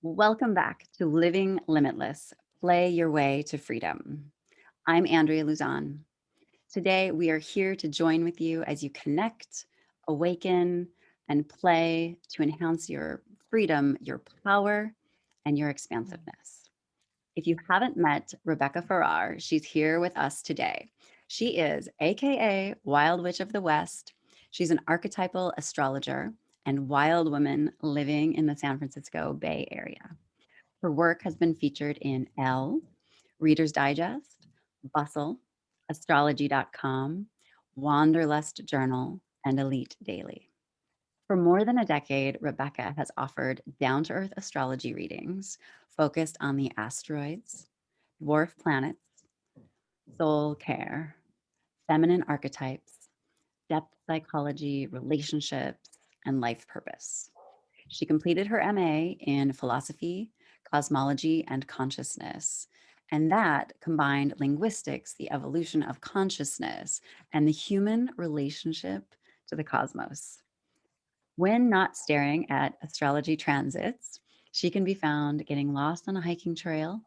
Welcome back to Living Limitless, Play Your Way to Freedom. I'm Andrea Luzon. Today, we are here to join with you as you connect, awaken, and play to enhance your freedom, your power, and your expansiveness. If you haven't met Rebecca Farrar, she's here with us today. She is AKA Wild Witch of the West. She's an archetypal astrologer and wild woman living in the San Francisco Bay Area. Her work has been featured in Elle, Reader's Digest, Bustle, Astrology.com, Wanderlust Journal, and Elite Daily. For more than a decade, Rebecca has offered down to earth astrology readings focused on the asteroids, dwarf planets, soul care, feminine archetypes, depth psychology, relationships, and life purpose. She completed her MA in philosophy, cosmology, and consciousness. And that combined linguistics, the evolution of consciousness, and the human relationship to the cosmos. When not staring at astrology transits, she can be found getting lost on a hiking trail,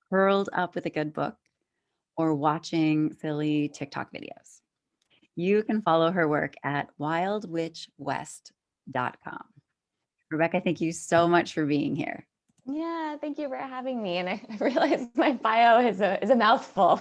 curled up with a good book, or watching silly TikTok videos. You can follow her work at wildwitchwest.com. Rebecca, thank you so much for being here. Yeah, thank you for having me. And I realize my bio is a mouthful.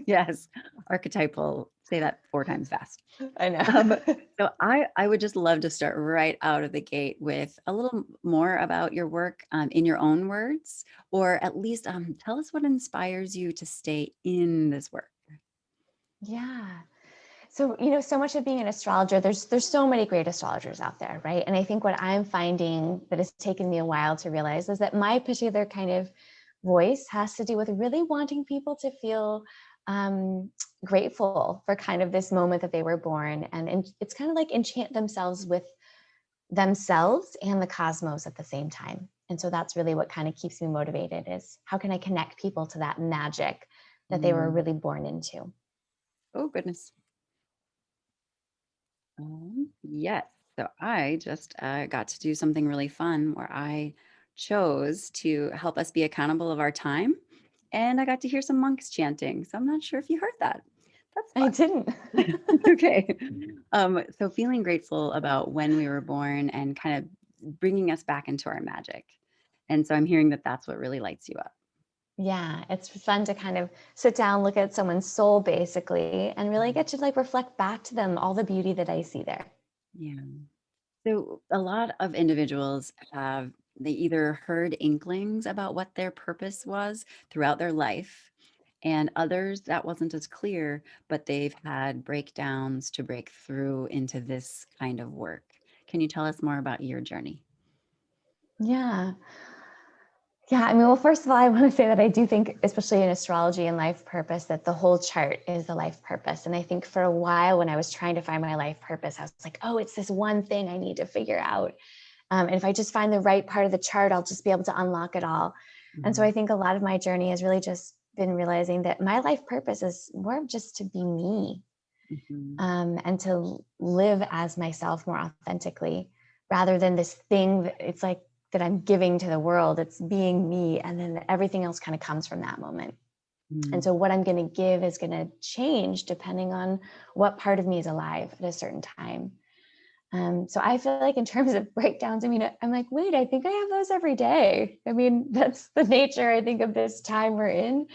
Yes, archetypal. Say that 4 times fast. I know. Um, so I would just love to start right out of the gate with a little more about your work in your own words, or at least tell us what inspires you to stay in this work. Yeah. So, so much of being an astrologer, there's so many great astrologers out there, right? And I think what I'm finding that has taken me a while to realize is that my particular kind of voice has to do with really wanting people to feel um, grateful for kind of this moment that they were born. And it's kind of like enchant themselves with themselves and the cosmos at the same time. And so that's really what kind of keeps me motivated is how can I connect people to that magic that they were Mm. really born into? Oh, goodness. Yes. So I just got to do something really fun where I chose to help us be accountable of our time. And I got to hear some monks chanting. So I'm not sure if you heard that. That's I didn't. fun. Okay. So feeling grateful about when we were born and kind of bringing us back into our magic. And so I'm hearing that that's what really lights you up. Yeah, it's fun to kind of sit down, look at someone's soul basically, and really get to like reflect back to them all the beauty that I see there. Yeah. So a lot of individuals have they either heard inklings about what their purpose was throughout their life, and others that wasn't as clear, but they've had breakdowns to break through into this kind of work. Can you tell us more about your journey? Yeah. Yeah, I mean, well, first of all, I want to say that I do think, especially in astrology and life purpose, that the whole chart is the life purpose. And I think for a while when I was trying to find my life purpose, I was like, oh, it's this one thing I need to figure out. And if I just find the right part of the chart, I'll just be able to unlock it all. And so Mhm, I think a lot of my journey has really just been realizing that my life purpose is more of just to be me, mhm, and to live as myself more authentically rather than this thing that it's like that I'm giving to the world. It's being me. And then everything else kind of comes from that moment. And mhm, so what I'm going to give is going to change depending on what part of me is alive at a certain time. So I feel like in terms of breakdowns, I mean, I'm like, wait, I think I have those every day. I mean, that's the nature, I think, of this time we're in.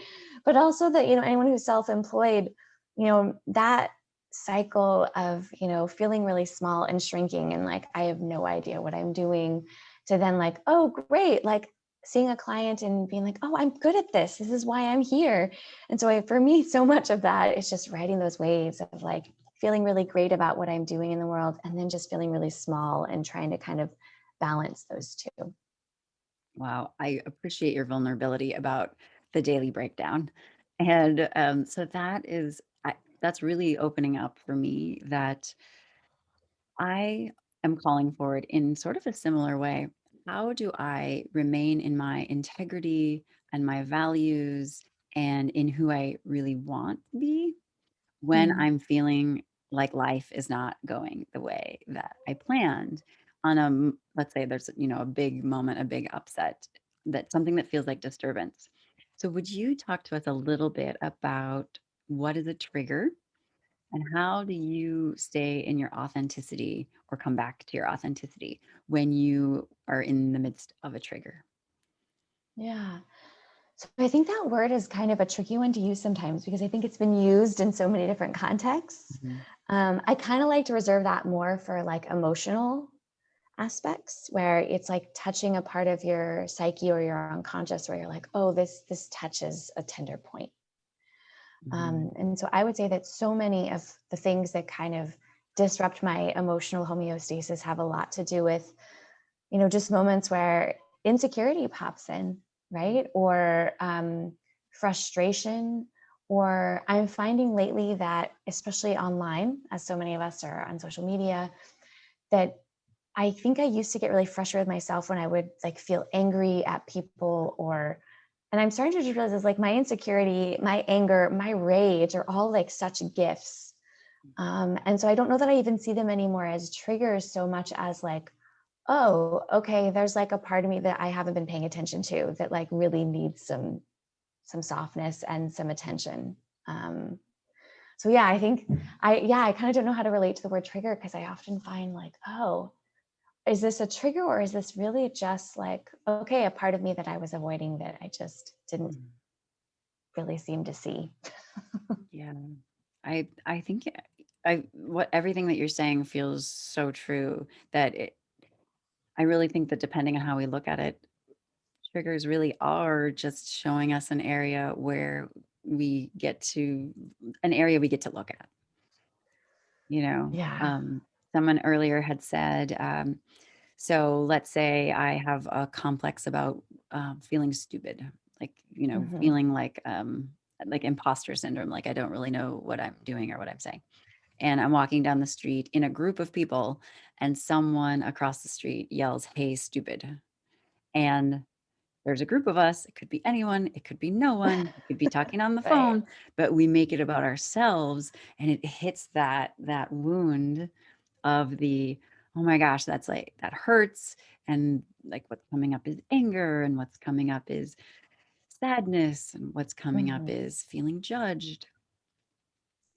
But also that, anyone who's self-employed, that cycle of, feeling really small and shrinking and like, I have no idea what I'm doing to then like, oh, great. Like seeing a client and being like, oh, I'm good at this. This is why I'm here. And so for me, so much of that is just riding those waves of like, feeling really great about what I'm doing in the world, and then just feeling really small and trying to kind of balance those two. wow, I appreciate your vulnerability about the daily breakdown. And so that's really opening up for me that I am calling forward in sort of a similar way. How do I remain in my integrity and my values and in who I really want to be when Mm. I'm feeling like life is not going the way that I planned? on a let's say there's, a big moment, a big upset, that something that feels like disturbance. So would you talk to us a little bit about what is a trigger and how do you stay in your authenticity or come back to your authenticity when you are in the midst of a trigger? Yeah. So I think that word is kind of a tricky one to use sometimes because I think it's been used in so many different contexts. Mhm. I kind of like to reserve that more for like emotional aspects where it's like touching a part of your psyche or your unconscious where you're like, oh, this touches a tender point. Mhm. And so I would say that so many of the things that kind of disrupt my emotional homeostasis have a lot to do with, just moments where insecurity pops in, right? Or frustration. Or I'm finding lately that, especially online, as so many of us are on social media, that I think I used to get really frustrated with myself when I would like feel angry at people and I'm starting to just realize it's like my insecurity, my anger, my rage are all like such gifts. And so I don't know that I even see them anymore as triggers so much as like, oh, okay, there's like a part of me that I haven't been paying attention to that like really needs some softness and some attention. Um, so yeah, I think I kind of don't know how to relate to the word trigger because I often find like, oh, is this a trigger or is this really just like, okay, a part of me that I was avoiding that I just didn't Mhm. really seem to see? Yeah. I think I what everything that you're saying feels so true that I really think that depending on how we look at it, triggers really are just showing us an area we get to look at, you know. Yeah. Someone earlier had said, so let's say I have a complex about feeling stupid, like, Hmm. feeling like imposter syndrome, like I don't really know what I'm doing or what I'm saying. And I'm walking down the street in a group of people, and someone across the street yells, "Hey, stupid." And there's a group of us. It could be anyone, it could be no one, it could be talking on the Right. phone, but we make it about ourselves, and it hits that wound of the, oh my gosh, that's like that hurts. And like what's coming up is anger, and what's coming up is sadness, and what's coming up Hmm. is feeling judged.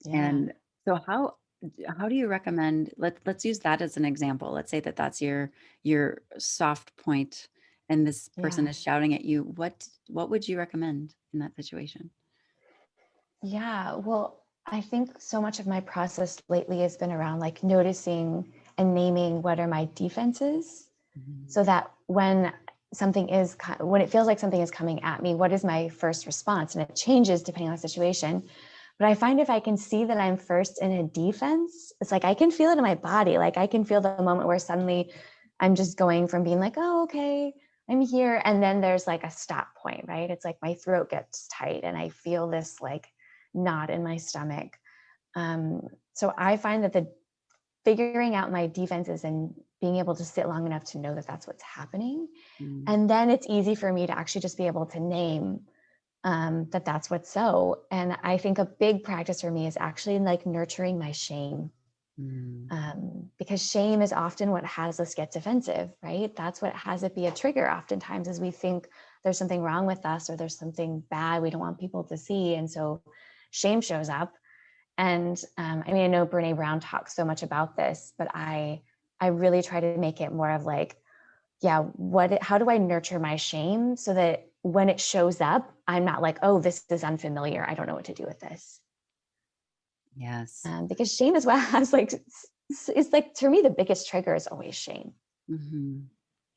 Yeah. And so how do you recommend, let's use that as an example. Let's say that that's your soft point and this person Yeah. is shouting at you. What would you recommend in that situation? Yeah. Well, I think so much of my process lately has been around like noticing and naming what are my defenses Mhm. so that when it feels like something is coming at me, what is my first response? And it changes depending on the situation. But I find if I can see that I'm first in a defense, it's like I can feel it in my body. Like I can feel the moment where suddenly I'm just going from being like, oh, okay, I'm here. And then there's like a stop point, right? It's like my throat gets tight and I feel this like knot in my stomach. So I find that the figuring out my defenses and being able to sit long enough to know that that's what's happening. Mm, And then it's easy for me to actually just be able to name that that's what's so. And I think a big practice for me is actually like nurturing my shame. mm, Because shame is often what has us get defensive, right? That's what has it be a trigger oftentimes is we think there's something wrong with us or there's something bad we don't want people to see. And so shame shows up. And I mean, I know Brene Brown talks so much about this, but I really try to make it more of like, yeah, how do I nurture my shame so that when it shows up, I'm not like, oh, this is unfamiliar. I don't know what to do with this. yes. Because shame is what has like, it's like for me, the biggest trigger is always shame. Hmm.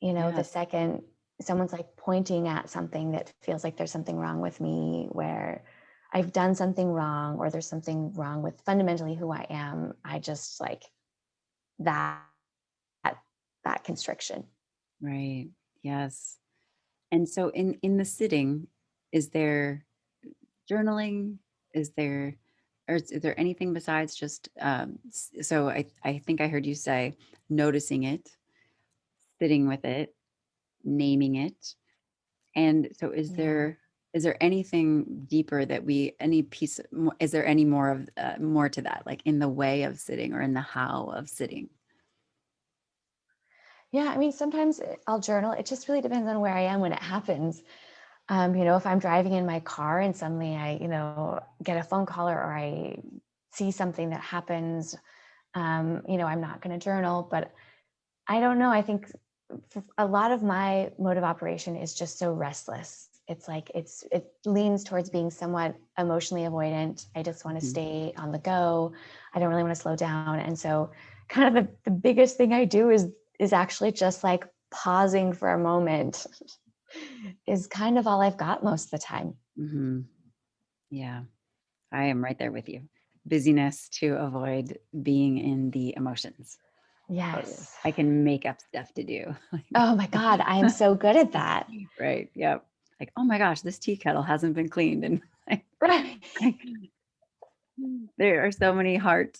The Yes. second someone's like pointing at something that feels like there's something wrong with me, where I've done something wrong, or there's something wrong with fundamentally who I am, I just like that, that constriction. Right. Yes. And so in the sitting, is there journaling? Is there, or is there anything besides just, so I think I heard you say noticing it, sitting with it, naming it. And so Yeah. is there anything deeper that any piece, is there any more more to that, like in the way of sitting or in the how of sitting? Yeah, I mean, sometimes I'll journal. It just really depends on where I am when it happens. If I'm driving in my car and suddenly I, get a phone call or I see something that happens, I'm not going to journal. But I don't know. I think a lot of my mode of operation is just so restless. It's like it leans towards being somewhat emotionally avoidant. I just want to Mhm. stay on the go. I don't really want to slow down. And so kind of the biggest thing I do is actually just like pausing for a moment is kind of all I've got most of the time. Mhm. Yeah, I am right there with you. Busyness to avoid being in the emotions. Totally. Yes. I can make up stuff to do. Oh my God, I am so good at that. Right. Yep. Like, oh my gosh, this tea kettle hasn't been cleaned. And Right. there are so many heart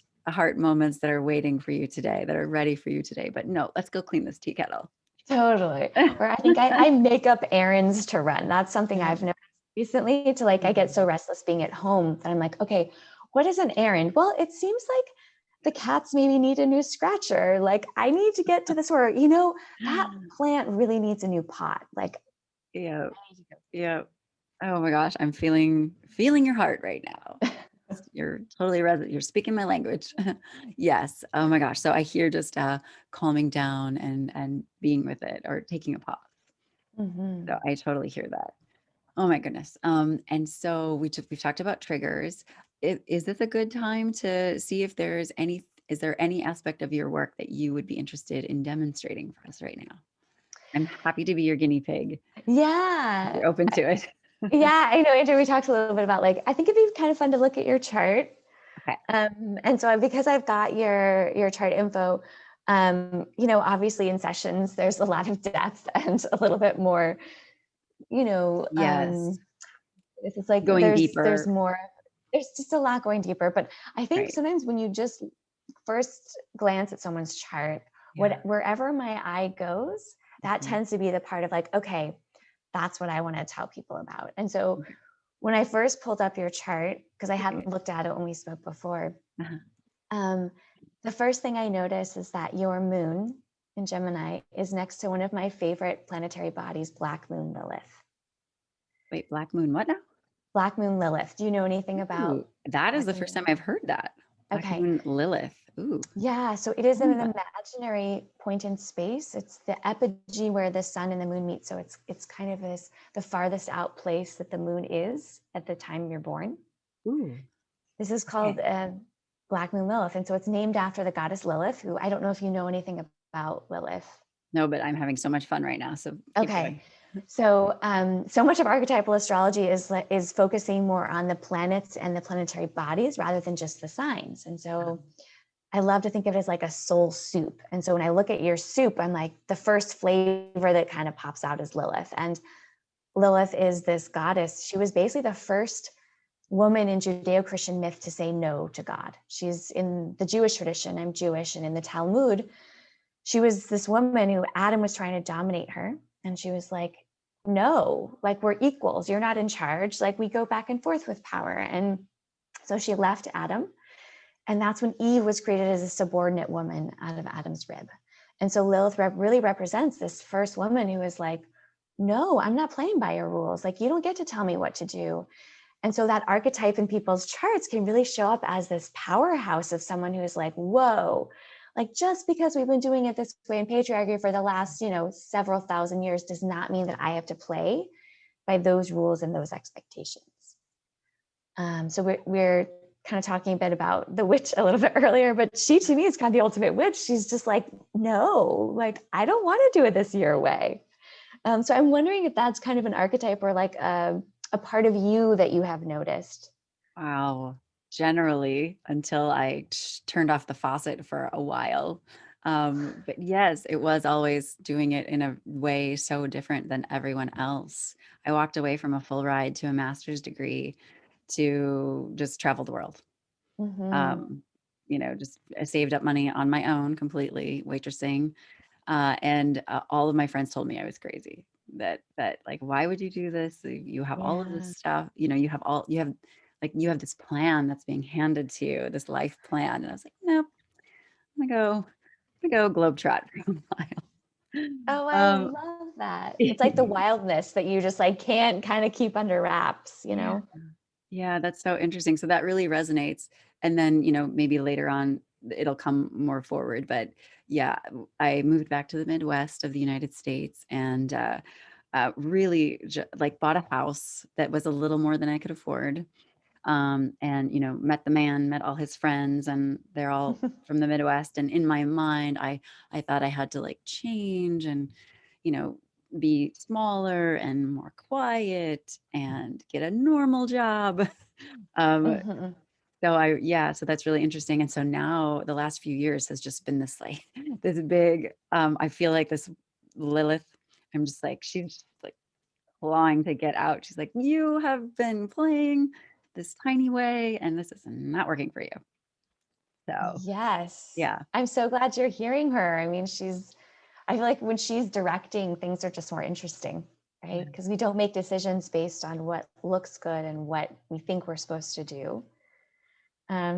moments that are waiting for you today, that are ready for you today. But no, let's go clean this tea kettle. Totally. Or I think I make up errands to run. That's something Yeah. I've noticed recently to like, I get so Mhm. restless being at home that I'm like, okay, what is an errand? Well, it seems like the cats maybe need a new scratcher. Like I need to get to the store. That plant really needs a new pot. Like Yeah. I need to Yeah. Oh my gosh, I'm feeling your heart right now. go. You're totally resonant. You're speaking my language. Yes. Oh my gosh. So I hear just calming down and being with it or taking a pause. So Mhm. I totally hear that. Oh my goodness. And so we've talked about triggers. Is this a good time to see if is there any aspect of your work that you would be interested in demonstrating for us right now? I'm happy to be your guinea pig if Yeah. you're open to it. Yeah, I know, Andrew, we talked a little bit about like, I think it'd be kind of fun to look at your chart. Okay. And so because I've got your chart info, obviously in sessions, there's a lot of depth and a little bit more, you know, Yes. um, it's like Going there's deeper. more, there's just a lot going deeper. But I think Right. sometimes when you just first glance at someone's chart, Yeah. wherever my eye goes, that Mhm. tends to be the part of like, okay, that's what I want to tell people about. And so Okay. when I first pulled up your chart, because I Okay. hadn't looked at it when we spoke before, Uh-huh. um, the first thing I noticed is that your moon in Gemini is next to one of my favorite planetary bodies, Black Moon Lilith. Wait, Black Moon, what now? Black Moon Lilith. Do you know anything about Ooh, that is Black the Moon first time Lilith? I've heard that. Black Okay. Moon Lilith. Ooh. Yeah, so it is Tell in me an about imaginary point in space. It's the apogee where the sun and the moon meet. So it's kind of this the farthest out place that the moon is at the time you're born. ooh, This is called okay. Black Moon Lilith. And so it's named after the goddess Lilith, who I don't know if you know anything about Lilith. No, but I'm having so much fun right now, so keep Okay. going. So much of archetypal astrology is focusing more on the planets and the planetary bodies rather than just the signs. And so I love to think of it as like a soul soup. And so when I look at your soup, I'm like, the first flavor that kind of pops out is Lilith. And Lilith is this goddess. She was basically the first woman in Judeo-Christian myth to say no to God. She's in the Jewish tradition. I'm Jewish, and in the Talmud, she was this woman who Adam was trying to dominate her, and she was like, "No, like we're equals. You're not in charge. Like we go back and forth with power." And so she left Adam, and that's when Eve was created as a subordinate woman out of Adam's rib. And so Lilith really represents this first woman who is like, "No, I'm not playing by your rules. Like you don't get to tell me what to do." And so that archetype in people's charts can really show up as this powerhouse of someone who's like, whoa, like just because we've been doing it this way in patriarchy for the last, several thousand years does not mean that I have to play by those rules and those expectations. So we're kind of talking a bit about the witch a little bit earlier, but she to me is kind of the ultimate witch. She's just like, no, like I don't want to do it this your way. So I'm wondering if that's kind of an archetype or like a part of you that you have noticed. Wow. Generally, until I turned off the faucet for a while. But yes, it was always doing it in a way so different than everyone else. I walked away from a full ride to a master's degree to just travel the world. Mm-hmm. Um, just I saved up money on my own completely, waitressing. And all of my friends told me I was crazy. That like, why would you do this? You have all of this Yeah. stuff. You have this plan that's being handed to you, this life plan. And I was like, nope, I'm gonna go globetrot for a while. Oh, I Um, love that. It's like the wildness that you just like can't kind of keep under wraps, you yeah. know? Yeah, that's so interesting. So that really resonates. And then, maybe later on it'll come more forward. But yeah, I moved back to the Midwest of the United States and really like bought a house that was a little more than I could afford. And met the man, met all his friends, and they're all from the Midwest. And in my mind, I thought I had to like change and you know be smaller and more quiet and get a normal job. um Mhm. so that's really interesting. And so now the last few years has just been this like this big, I feel like this Lilith. I'm just like, she's just like clawing to get out. She's like, "You have been playing this tiny way, and this is not working for you." So, Yes. yeah. I'm so glad you're hearing her. I mean, I feel like when she's directing, things are just more interesting, Yeah. right? Because we don't make decisions based on what looks good and what we think we're supposed to do.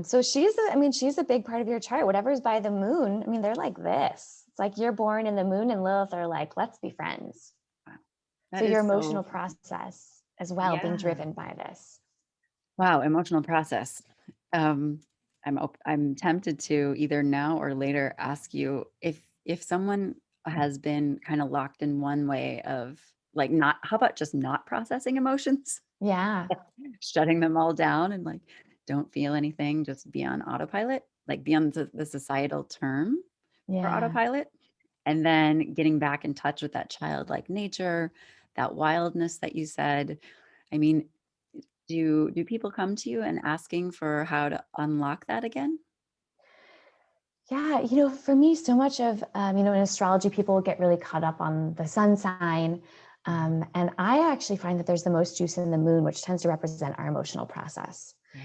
So I mean, she's a big part of your chart. Whatever's by the moon, I mean, they're like this. It's like you're born in the moon and Lilith are like, let's be friends. Wow. So That your is so emotional process as well being yeah. driven by this. Wow, emotional process. Um, I'm tempted to either now or later ask you if someone has been kind of locked in one way of like not how about just not processing emotions? Yeah. Shutting them all down and like don't feel anything, just be on autopilot, like be on the societal term for Yeah. autopilot, and then getting back in touch with that childlike nature, that wildness that you said. I mean, do people come to you and asking for how to unlock that again? Yeah, for me, so much of in astrology, people get really caught up on the sun sign, Mhm. and I actually find that there's the most juice in the moon, which tends to represent our emotional process. Right.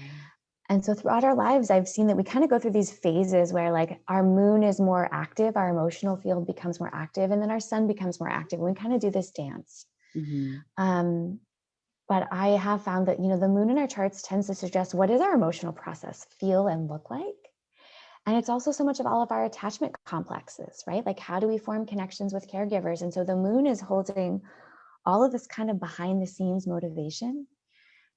And so throughout our lives, I've seen that we kind of go through these phases where like our moon is more active, our emotional field becomes more active, and then our sun becomes more active. And we kind of do this dance. Hmm. Um, but I have found that the moon in our charts tends to suggest what does our emotional process feel and look like. And it's also so much of all of our attachment complexes, right? Like, how do we form connections with caregivers? And so the moon is holding all of this kind of behind the scenes motivation.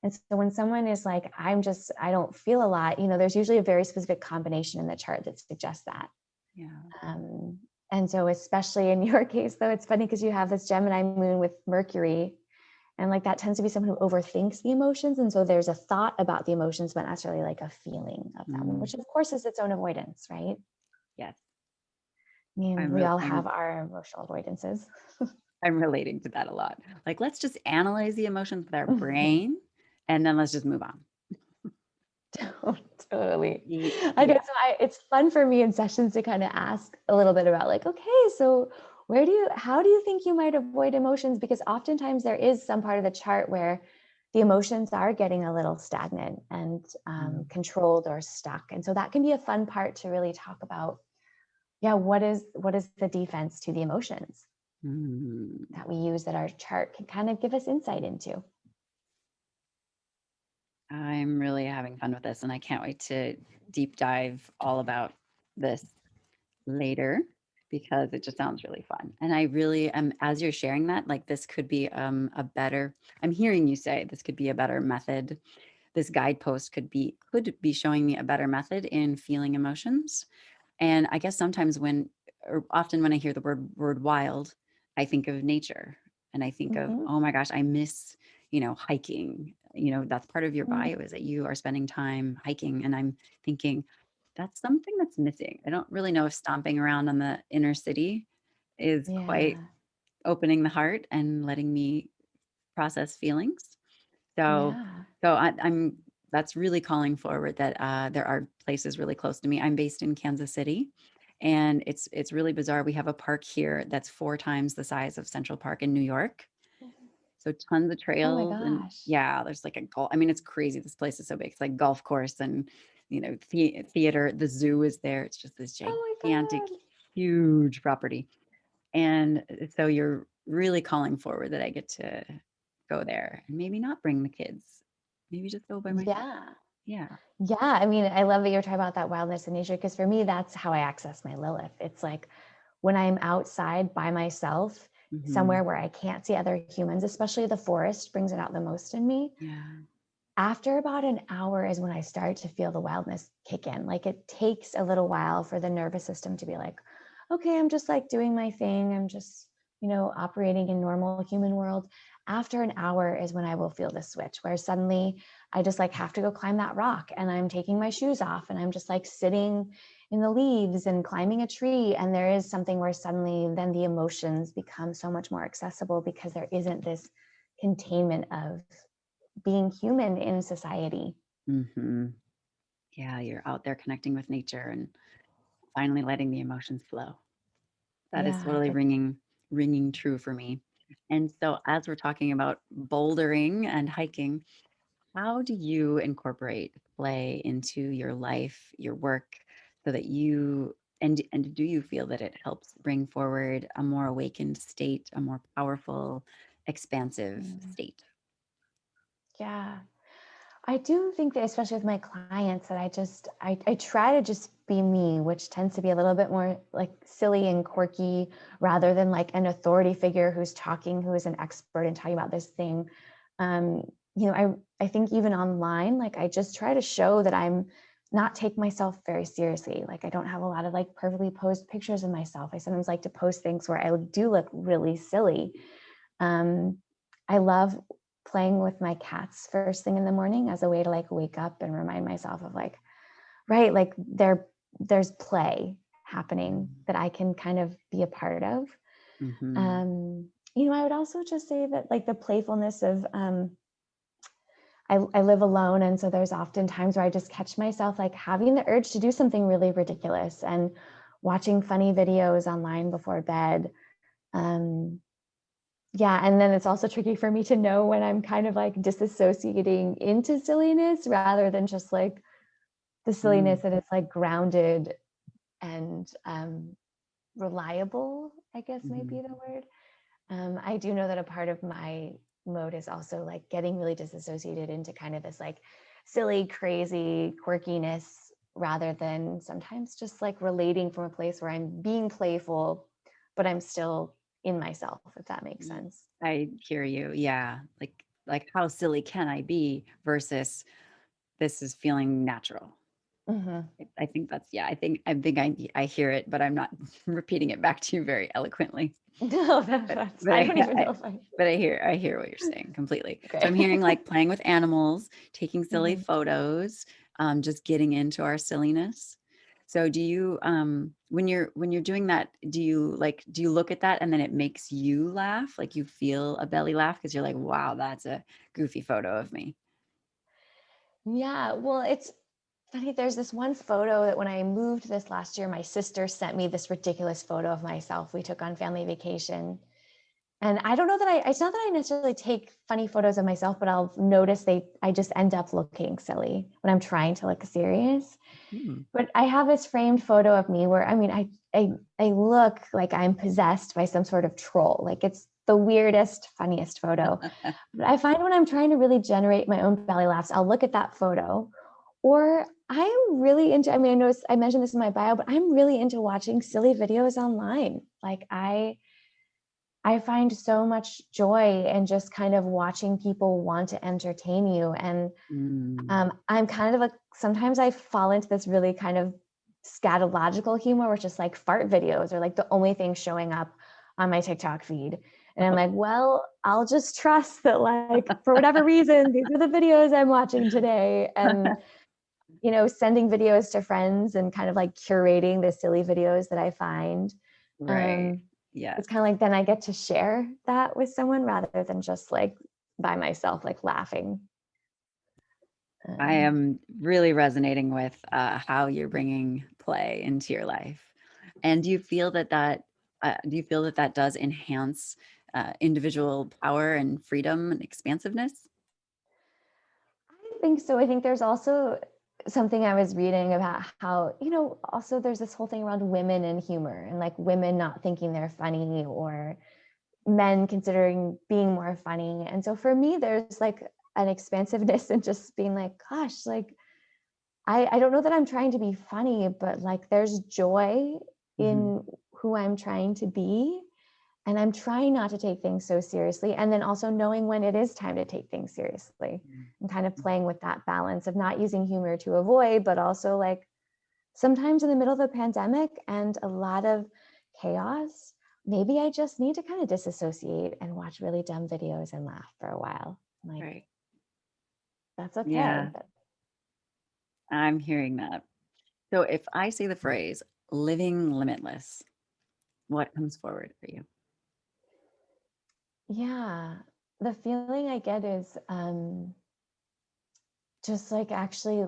And so when someone is like, I don't feel a lot, there's usually a very specific combination in the chart that suggests that. Yeah. Um, and so, especially in your case, though, it's funny because you have this Gemini moon with Mercury. And like that tends to be someone who overthinks the emotions. And so there's a thought about the emotions, but not necessarily like a feeling of them, Mm. which of course is its own avoidance, right? Yes. I mean, I'm we real all have I'm our emotional avoidances. I'm relating to that a lot. Like, let's just analyze the emotions with our brain and then let's just move on. Totally. I Yeah. guess it's fun for me in sessions to kind of ask a little bit about like, okay, so how do you think you might avoid emotions? Because oftentimes there is some part of the chart where the emotions are getting a little stagnant and Mm. controlled or stuck. And so that can be a fun part to really talk about. Yeah, what is the defense to the emotions Mm. that we use that our chart can kind of give us insight into? I'm really having fun with this, and I can't wait to deep dive all about this later because it just sounds really fun. And I really am, as you're sharing that, like this could be a better, I'm hearing you say this could be a better method. This guidepost could be showing me a better method in feeling emotions. And I guess sometimes or often when I hear the word wild, I think of nature and I think of, Hmm. oh my gosh, I miss, hiking. That's part of your bio is that you are spending time hiking. And I'm thinking that's something that's missing. I don't really know if stomping around on the inner city is quite Yeah. opening the heart and letting me process feelings. So, Yeah. I'm that's really calling forward that there are places really close to me. I'm based in Kansas City, and it's really bizarre. We have a park here that's 4 times the size of Central Park in New York. So tons of Oh my trails and gosh. yeah, there's like a golf. I mean, it's crazy. This place is so big. It's like golf course and theater. The zoo is there. It's just this Oh gigantic, my God. huge property. And so you're really calling forward that I get to go there and maybe not bring the kids. Maybe just go by myself. Yeah. Yeah. Yeah. I mean, I love that you're talking about that wildness in nature because for me, that's how I access my Lilith. It's like when I'm outside by myself, Mhm. somewhere where I can't see other humans, especially the forest brings it out the most in me. Yeah. After about an hour is when I start to feel the wildness kick in. Like it takes a little while for the nervous system to be like, okay, I'm just like doing my thing. I'm just, operating in normal human world. After an hour is when I will feel the switch where suddenly I just like have to go climb that rock and I'm taking my shoes off and I'm just like sitting in the leaves and climbing a tree. And there is something where suddenly then the emotions become so much more accessible because there isn't this containment of being human in society. Mhm. Yeah, you're out there connecting with nature and finally letting the emotions flow. That is Yeah, totally like ringing true for me. And so as we're talking about bouldering and hiking, how do you incorporate play into your life, your work, so that you and do you feel that it helps bring forward a more awakened state, a more powerful, expansive mm, state? yeah. I do think that especially with my clients that I try to just be me, which tends to be a little bit more like silly and quirky rather than like an authority figure who's talking, who is an expert and talking about this thing. Um, I think even online, like I just try to show that I'm not take myself very seriously. Like I don't have a lot of like perfectly posed pictures of myself. I sometimes like to post things where I do look really silly. Um, I love playing with my cats first thing in the morning as a way to like wake up and remind myself of like, right, like there's play happening that I can kind of be a part of. Mm-hmm. I would also just say that like the playfulness of I live alone. And so there's often times where I just catch myself like having the urge to do something really ridiculous and watching funny videos online before bed. Um, Yeah, and then it's also tricky for me to know when I'm kind of like disassociating into silliness rather than just like the Mm-hmm. silliness that is like grounded and reliable, I guess might Mm-hmm. be the word. I do know that a part of my mode is also like getting really disassociated into kind of this like silly, crazy quirkiness rather than sometimes just like relating from a place where I'm being playful, but I'm still in myself, if that makes sense. I hear you. Yeah. Like how silly can I be versus this is feeling natural. Hmm. I think that's yeah, I hear it, but I'm not repeating it back to you very eloquently. No, But that's but I I don't even I know if I but I hear what you're saying completely. So okay. I'm hearing like playing with animals, taking silly Mhm. photos, just getting into our silliness. So do you when you're doing that, do you look at that and then it makes you laugh? Like you feel a belly laugh because you're like, wow, that's a goofy photo of me. Yeah, well, it's funny. There's this one photo that when I moved this last year, my sister sent me this ridiculous photo of myself we took on family vacation. And I don't know that it's not that I necessarily take funny photos of myself, but I'll notice I just end up looking silly when I'm trying to look serious. Hmm. But I have this framed photo of me where I mean I look like I'm possessed by some sort of troll. Like it's the weirdest, funniest photo. But I find when I'm trying to really generate my own belly laughs, I'll look at that photo. Or I'm really into, I mean, I know I mentioned this in my bio, but I'm really into watching silly videos online. Like I find so much joy in just kind of watching people want to entertain you. And Mm. I'm kind of like, sometimes I fall into this really kind of scatological humor, which is like fart videos or like the only thing showing up on my TikTok feed. And I'm like, well, I'll just trust that, like, for whatever reason, these are the videos I'm watching today. And, sending videos to friends and kind of like curating the silly videos that I find. Right. Um, Yes. it's kind of like then I get to share that with someone rather than just like by myself, like laughing. I Um, am really resonating with how you're bringing play into your life. And do you feel that that does enhance individual power and freedom and expansiveness? I think so. I think there's also something I was reading about how, also there's this whole thing around women and humor and like women not thinking they're funny or men considering being more funny. And so for me, there's like an expansiveness and just being like, gosh, like I don't know that I'm trying to be funny, but like there's joy Hmm. in who I'm trying to be. And I'm trying not to take things so seriously. And then also knowing when it is time to take things seriously and kind of playing with that balance of not using humor to avoid, but also like sometimes in the middle of a pandemic and a lot of chaos, maybe I just need to kind of disassociate and watch really dumb videos and laugh for a while. Like, Right. that's okay. Yeah, I'm hearing that. So if I say the phrase living limitless, what comes forward for you? Yeah. The feeling I get is just like actually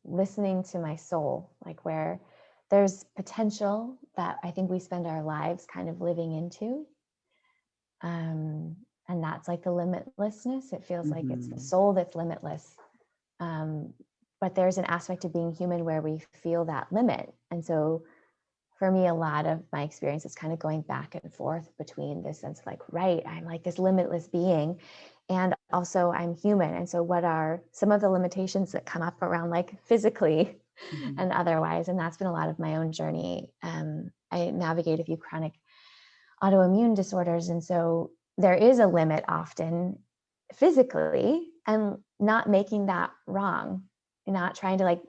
listening to my soul, like where there's potential that I think we spend our lives kind of living into. Um, and that's like the limitlessness. It feels like it's the Hmm. soul that's limitless. Um, but there's an aspect of being human where we feel that limit. And so for me, a lot of my experience is kind of going back and forth between this sense of like, right, I'm like this limitless being. And also I'm human. And so what are some of the limitations that come up around like physically Hmm. and otherwise? And that's been a lot of my own journey. I navigate a few chronic autoimmune disorders. And so there is a limit often physically, and not making that wrong, not trying to like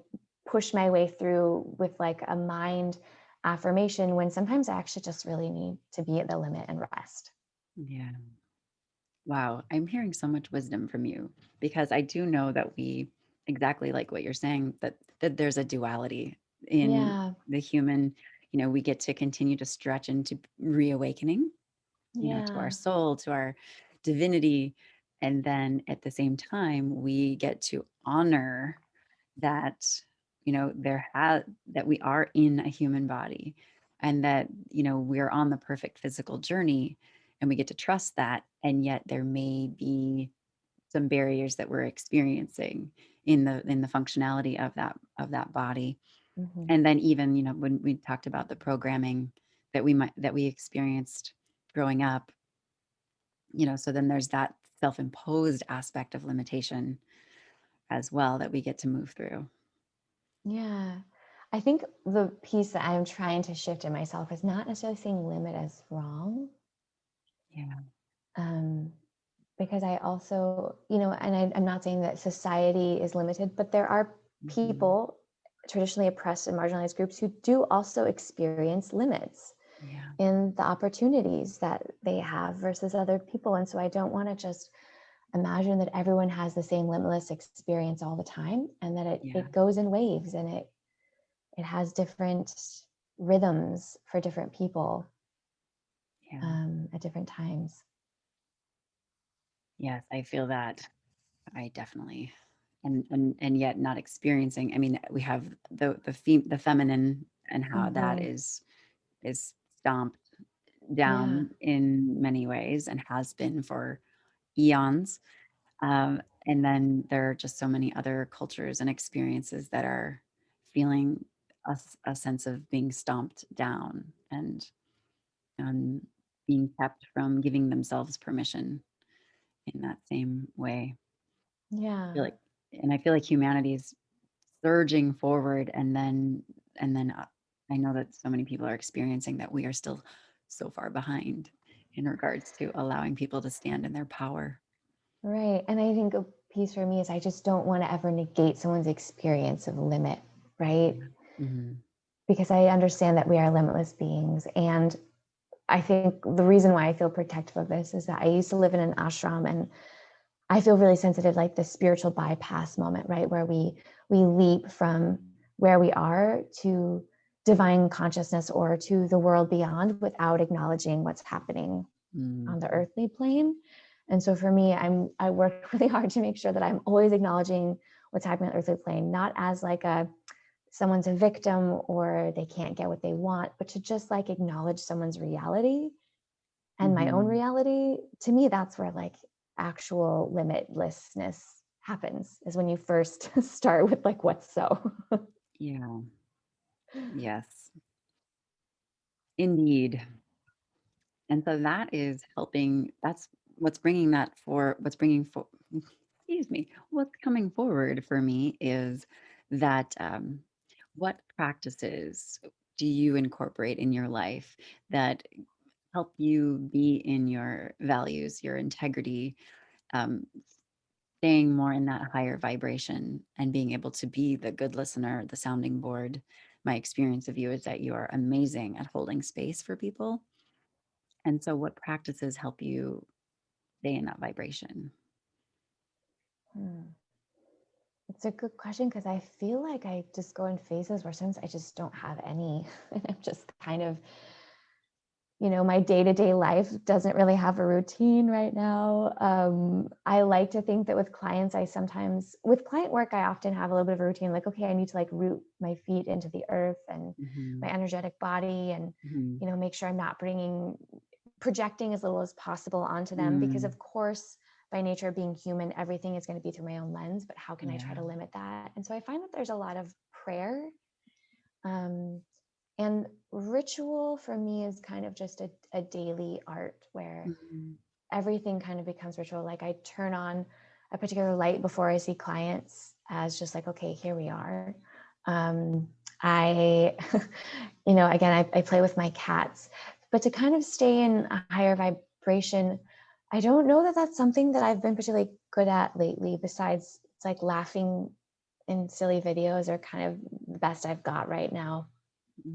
push my way through with like a mind affirmation when sometimes I actually just really need to be at the limit and rest. Yeah. Wow. I'm hearing so much wisdom from you because I do know that we, exactly like what you're saying, that there's a duality in Yeah. the human. We get to continue to stretch into reawakening, to our Yeah. soul, to our divinity. And then at the same time, we get to honor that, that we are in a human body and that, we're on the perfect physical journey and we get to trust that. And yet there may be some barriers that we're experiencing in the functionality of that body. Hmm. And then even, when we talked about the programming that we experienced growing up, so then there's that self-imposed aspect of limitation as well that we get to move through. Yeah. I think the piece that I'm trying to shift in myself is not necessarily seeing limit as wrong. Yeah. Um, because I also, and I'm not saying that society is limited, but there are Mhm. people, traditionally oppressed and marginalized groups, who do also experience limits Yeah. in the opportunities that they have versus other people. And so I don't want to just imagine that everyone has the same limitless experience all the time, and that it, Yeah. it goes in waves, and it has different rhythms for different people Yeah. at different times. Yes, I feel that. I definitely, and yet not experiencing. I mean, we have the feminine and how that Hmm. is stomped Yeah. down in many ways and has been for eons. And then there are just so many other cultures and experiences that are feeling a sense of being stomped down and um, being kept from giving themselves permission in that same way. I feel Yeah. like, and I feel like humanity is surging forward, and then I know that so many people are experiencing that we are still so far behind in regards to allowing people to stand in their power. Right. And I think a piece for me is I just don't want to ever negate someone's experience of limit, right? Yeah. Hmm. Because I understand that we are limitless beings. And I think the reason why I feel protective of this is that I used to live in an ashram, and I feel really sensitive, like the spiritual bypass moment, right? Where we leap from where we are to divine consciousness or to the world beyond without acknowledging what's happening on the Hmm. earthly plane. And so for me, I work really hard to make sure that I'm always acknowledging what's happening on the earthly plane, not as like a someone's a victim or they can't get what they want, but to just like acknowledge someone's reality and my own Hmm. reality. To me, that's where like actual limitlessness happens, is when you first start with like what's so. Yeah. Yes. Indeed. And so that is helping. That's what's bringing for. Excuse me. What's coming forward for me is that what practices. do you incorporate in your life that help you be in your values, your integrity, um, staying more in that higher vibration and being able to be the good listener, the sounding board? My experience of you is that you are amazing at holding space for people. And so, what practices help you stay in that vibration? Hmm. It's a good question because I feel like I just go in phases where sometimes I just don't have any. And I'm just kind of, my day-to-day life doesn't really have a routine right now. I like to think that with clients, with client work, I often have a little bit of a routine, like, okay, I need to like root my feet into the earth and Hmm. my energetic body, and, Hmm. make sure I'm not projecting as little as possible onto them, because Mm, of course, by nature of being human, everything is going to be through my own lens, but how can I try yeah. to limit that? And so I find that there's a lot of prayer. Um, and ritual for me is kind of just a daily art where Mhm. everything kind of becomes ritual. Like I turn on a particular light before I see clients as just like, okay, here we are. I, again, I play with my cats, but to kind of stay in a higher vibration, I don't know that that's something that I've been particularly good at lately, besides it's like laughing in silly videos are kind of the best I've got right now.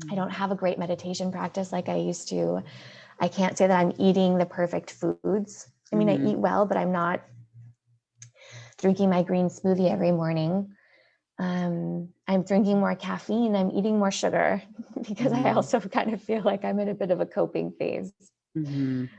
I Mm, don't have a great meditation practice like I used to. I can't say that I'm eating the perfect foods. I mean, I mhm, eat well, but I'm not drinking my green smoothie every morning. I'm drinking more caffeine. I'm eating more sugar because I mhm, also kind of feel like I'm in a bit of a coping phase. mhm.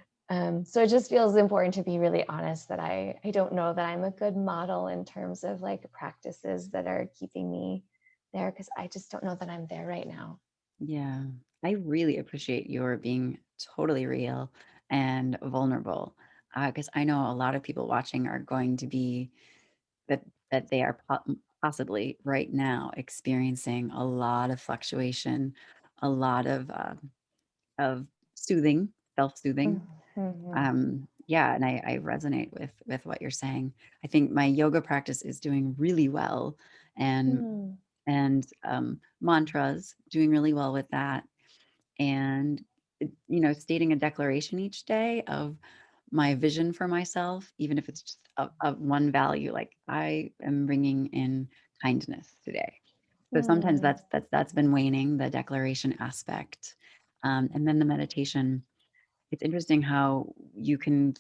So it just feels important to be really honest that I don't know that I'm a good model in terms of like practices that are keeping me there, because I just don't know that I'm there right now. Yeah. I really appreciate your being totally real and vulnerable, because I know a lot of people watching are going to be that they are possibly right now experiencing a lot of fluctuation, a lot of soothing, self-soothing. Mm-hmm. Yeah, and I resonate with what you're saying. I think my yoga practice is doing really well, and Mm, mantras, doing really well with that. And, stating a declaration each day of my vision for myself, even if it's just of one value, like I am bringing in kindness today. So sometimes mm, that's been waning, the declaration aspect. And then the meditation. It's interesting how you can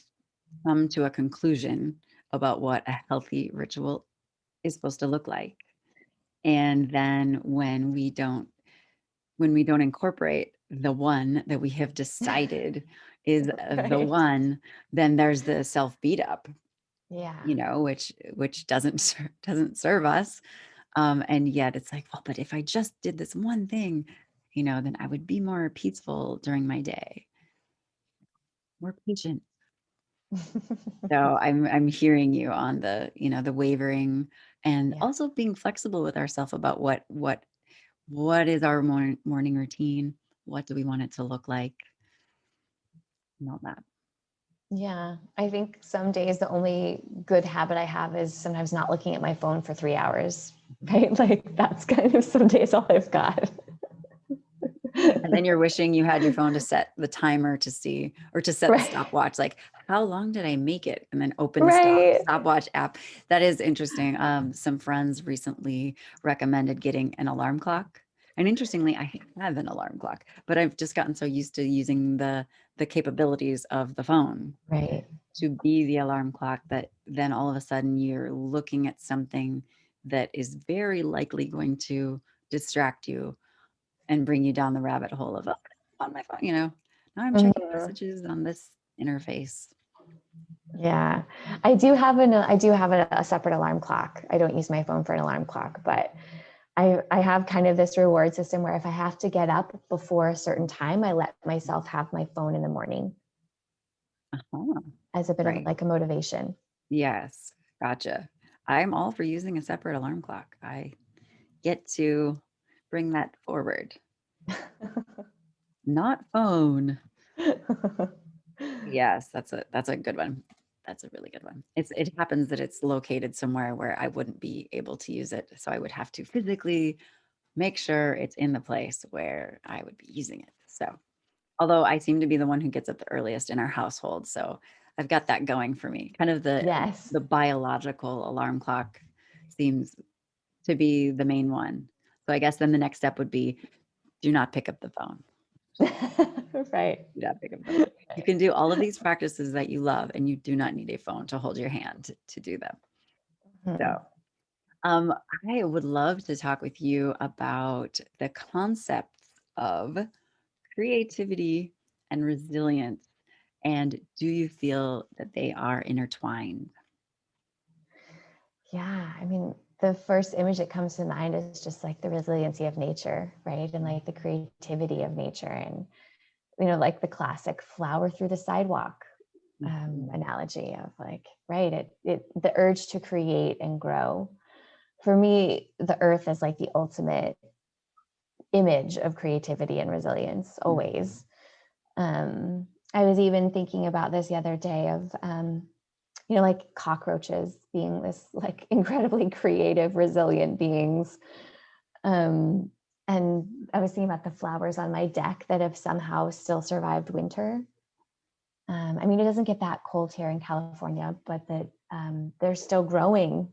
come to a conclusion about what a healthy ritual is supposed to look like. And then when we don't incorporate the one that we have decided is the right. one, then there's the self beat up, Yeah. which doesn't serve us. And yet it's like, oh, but if I just did this one thing, then I would be more peaceful during my day, more patient. So I'm hearing you on the wavering, and Yeah. also being flexible with ourselves about what is our morning routine, what do we want it to look like, and all that. Yeah. I think some days the only good habit I have is sometimes not looking at my phone for 3 hours. Right. Like that's kind of some days all I've got. And then you're wishing you had your phone to set the timer to see, or to set the Right. stopwatch, like, how long did I make it? And then open the Right. stopwatch app. That is interesting. Some friends recently recommended getting an alarm clock. And interestingly, I have an alarm clock, but I've just gotten so used to using the capabilities of the phone Right. to be the alarm clock that then all of a sudden you're looking at something that is very likely going to distract you and bring you down the rabbit hole of, "Oh, on my phone. Now I'm checking Mhm. messages on this interface." Yeah. I do have a separate alarm clock. I don't use my phone for an alarm clock, but I have kind of this reward system where if I have to get up before a certain time, I let myself have my phone in the morning Uh-huh. as a bit of Right. like a motivation. Yes. Gotcha. I'm all for using a separate alarm clock. I get to bring that forward. Not phone. Yes, that's a good one. That's a really good one. It happens that it's located somewhere where I wouldn't be able to use it, so I would have to physically make sure it's in the place where I would be using it. So, although I seem to be the one who gets up the earliest in our household, so I've got that going for me. Kind of Yes. the biological alarm clock seems to be the main one. So I guess then the next step would be do not pick up the phone. Right. Do not pick up the phone. You can do all of these practices that you love, and you do not need a phone to hold your hand to do them. So, Mhm. um, I would love to talk with you about the concepts of creativity and resilience. And do you feel that they are intertwined? Yeah, I mean, the first image that comes to mind is just like the resiliency of nature, right? And like the creativity of nature, and like the classic flower through the sidewalk Mhm. analogy of like, right, it the urge to create and grow. For me, the earth is like the ultimate image of creativity and resilience Mhm. always. I was even thinking about this the other day of like cockroaches being this like incredibly creative, resilient beings. Um, and I was thinking about the flowers on my deck that have somehow still survived winter. I mean, it doesn't get that cold here in California, but that they're still growing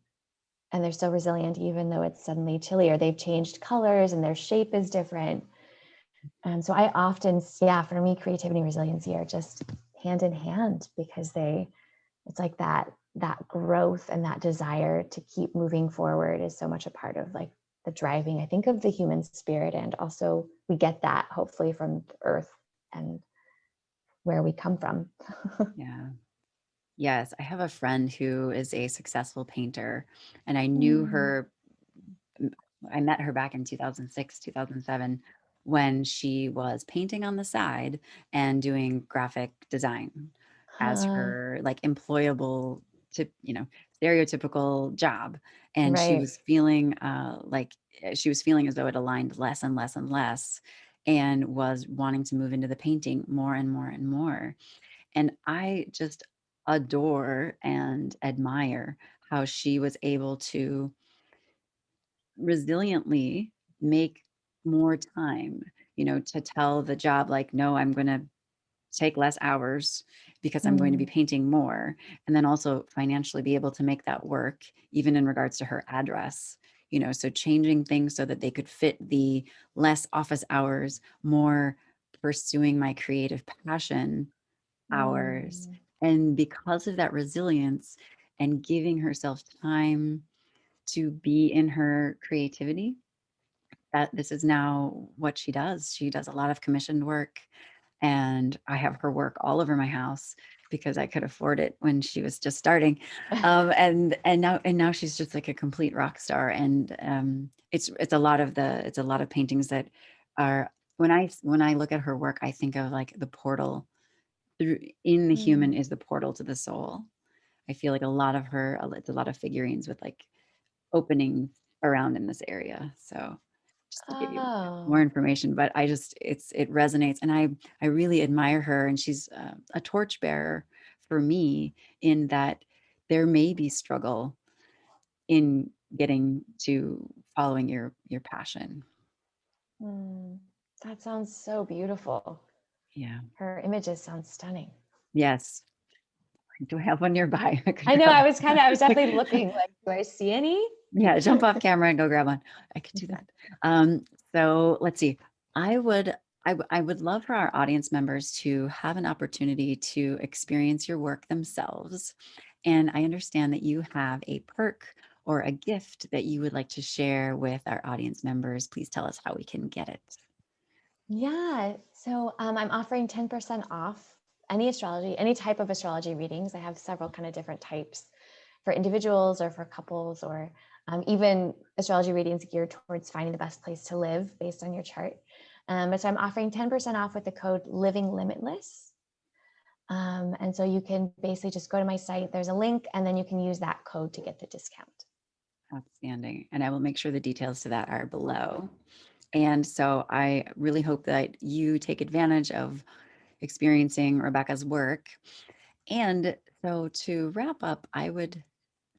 and they're still resilient, even though it's suddenly chillier. They've changed colors and their shape is different. So I often, yeah, for me, creativity and resiliency are just hand in hand because it's like that growth and that desire to keep moving forward is so much a part of like the driving, I think, of the human spirit. And also we get that hopefully from the earth and where we come from. Yeah. Yes, I have a friend who is a successful painter, and I knew Mm, her. m- I met her back in 2006, 2007, when she was painting on the side and doing graphic design as huh, her like employable to, stereotypical job. And she right. was feeling she was feeling as though it aligned less and less and less, and was wanting to move into the painting more and more and more. And I just adore and admire how she was able to resiliently make more time, to tell the job, like, no, I'm going to take less hours because I'm going to be Mm, painting more. And then also financially be able to make that work, even in regards to her address. So changing things so that they could fit the less office hours, more pursuing my creative passion hours. mm, And because of that resilience and giving herself time to be in her creativity, that this is now what she does. She does a lot of commissioned work, and I have her work all over my house because I could afford it when she was just starting. And now she's just like a complete rock star. And it's a lot of paintings that are, when I look at her work, I think of like the portal through in the human mm. is the portal to the soul. I feel like a lot of her, it's a lot of figurines with like openings around in this area. So just to give you more Oh. information, but it resonates, and I really admire her, and she's a torchbearer for me in that there may be struggle in getting to following your passion. Mm. That sounds so beautiful. Yeah. Her images sound stunning. Yes. Do I have one nearby? I could I know. grab I was one. definitely looking like, do I see any? Yeah, jump off camera and go grab one. I could do that. Um, so let's see. I would I would love for our audience members to have an opportunity to experience your work themselves. And I understand that you have a perk or a gift that you would like to share with our audience members. Please tell us how we can get it. Yeah. So I'm offering 10% off any type of astrology readings. I have several kind of different types for individuals or for couples, or even astrology readings geared towards finding the best place to live based on your chart. But so I'm offering 10% off with the code Living Limitless. And so you can basically just go to my site, there's a link, and then you can use that code to get the discount. Outstanding. And I will make sure the details to that are below. And so I really hope that you take advantage of experiencing Rebecca's work. And so to wrap up, I would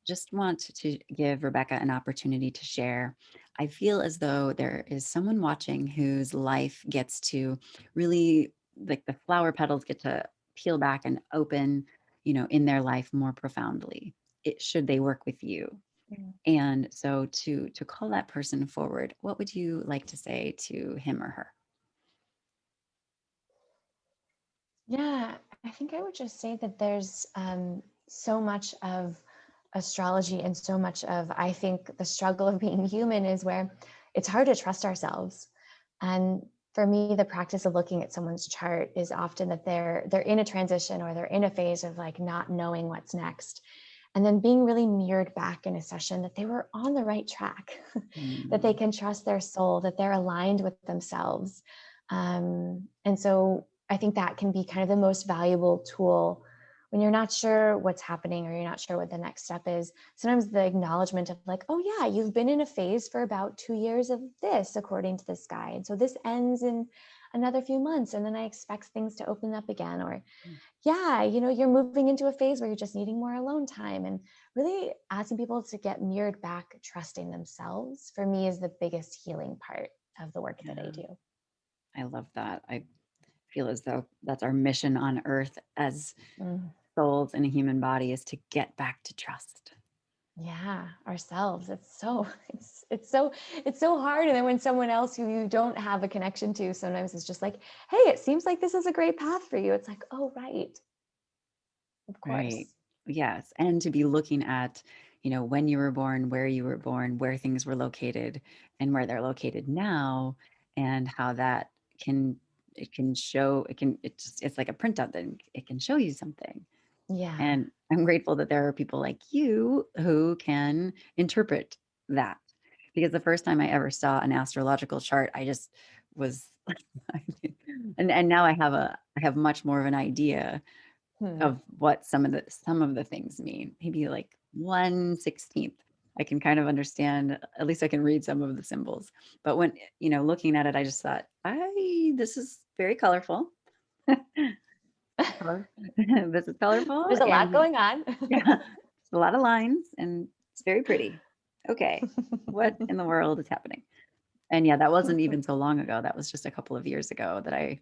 just want to give Rebecca an opportunity to share. I feel as though there is someone watching whose life gets to really, like the flower petals get to peel back and open, in their life more profoundly. Should they work with you? Mm. And so to call that person forward, what would you like to say to him or her? Yeah, I think I would just say that there's so much of astrology and so much of, I think, the struggle of being human is where it's hard to trust ourselves. And for me, the practice of looking at someone's chart is often that they're in a transition or they're in a phase of like not knowing what's next. And then being really mirrored back in a session that they were on the right track, that they Mm, can trust their soul, that they're aligned with themselves. And so I think that can be kind of the most valuable tool when you're not sure what's happening or you're not sure what the next step is. Sometimes the acknowledgement of like, oh yeah, you've been in a phase for about 2 years of this according to this guy, and so this ends in another few months, and then I expect things to open up again. Or yeah, you're moving into a phase where you're just needing more alone time. And really asking people to get mirrored back, trusting themselves, for me is the biggest healing part of the work that I yeah, do. I love that. I feel as though that's our mission on earth as Mm. souls in a human body, is to get back to trust. Yeah, ourselves. It's so it's so hard. And then when someone else who you don't have a connection to, sometimes it's just like, hey, it seems like this is a great path for you. It's like, oh right, of Right. course. Yes. And to be looking at, when you were born, where you were born, where things were located, and where they're located now, and how that can, it can show, it's like a printout that it can show you something. Yeah. And I'm grateful that there are people like you who can interpret that. Because the first time I ever saw an astrological chart, I just was, and now I have much more of an idea Hmm. of what some of the things mean. Maybe like 1/16. I can kind of understand, at least I can read some of the symbols. But when, looking at it, I just thought, I this is very colorful. Color- this is colorful, There's a lot and going on. yeah, it's a lot of lines, and it's very pretty. Okay, what in the world is happening? And yeah, that wasn't even so long ago. That was just a couple of years ago that I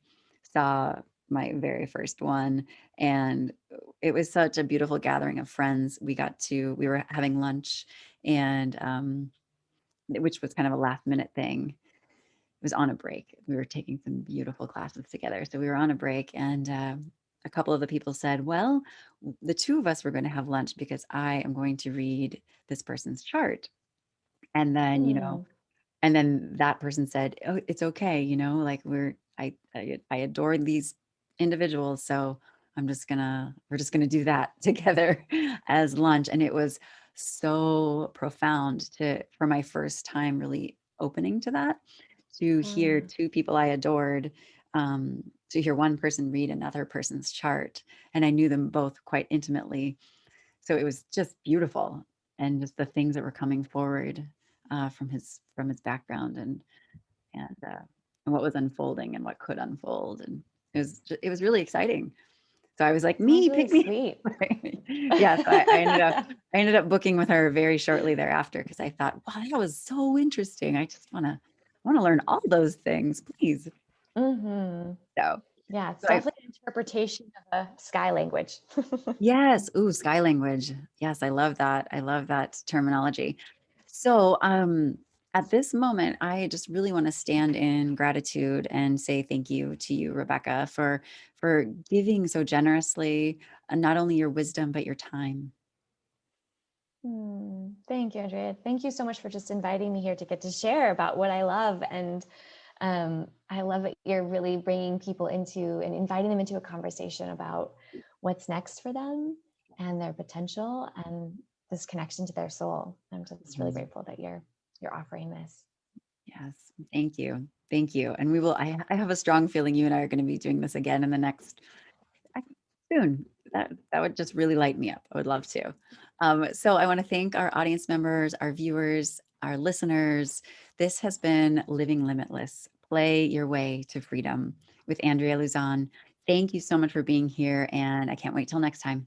saw my very first one. And it was such a beautiful gathering of friends. We were having lunch, and which was kind of a last minute thing. It was on a break. We were taking some beautiful classes together. So we were on a break, and a couple of the people said, well, the two of us were going to have lunch because I am going to read this person's chart. And then, Hmm. that person said, "Oh, it's okay, like I adore these individuals, so we're just gonna do that together as lunch." And it was so profound to for my first time really opening to that, to hear Hmm. two people I adored, to hear one person read another person's chart, and I knew them both quite intimately, so it was just beautiful, and just the things that were coming forward from his background, and what was unfolding and what could unfold, and it was really exciting. So I was like, Sounds me, really pick me. sweet. Yeah, so I ended up booking with her very shortly thereafter because I thought, wow, that was so interesting. I want to learn all those things, please. Hmm. So, Yeah, it's so I definitely an interpretation of a sky language. Yes. Ooh, sky language. Yes, I love that. I love that terminology. So, at this moment, I just really want to stand in gratitude and say thank you to you, Rebecca, for giving so generously, not only your wisdom but your time. Thank you, Andrea. Thank you so much for just inviting me here to get to share about what I love. And I love that you're really bringing people into and inviting them into a conversation about what's next for them and their potential and this connection to their soul. I'm just really Yes. grateful that you're offering this. Yes. Thank you. Thank you. And we will. I have a strong feeling you and I are going to be doing this again in the next I soon. That would just really light me up. I would love to. So I want to thank our audience members, our viewers, our listeners. This has been Living Limitless. Play your way to freedom with Andrea Luzon. Thank you so much for being here, and I can't wait till next time.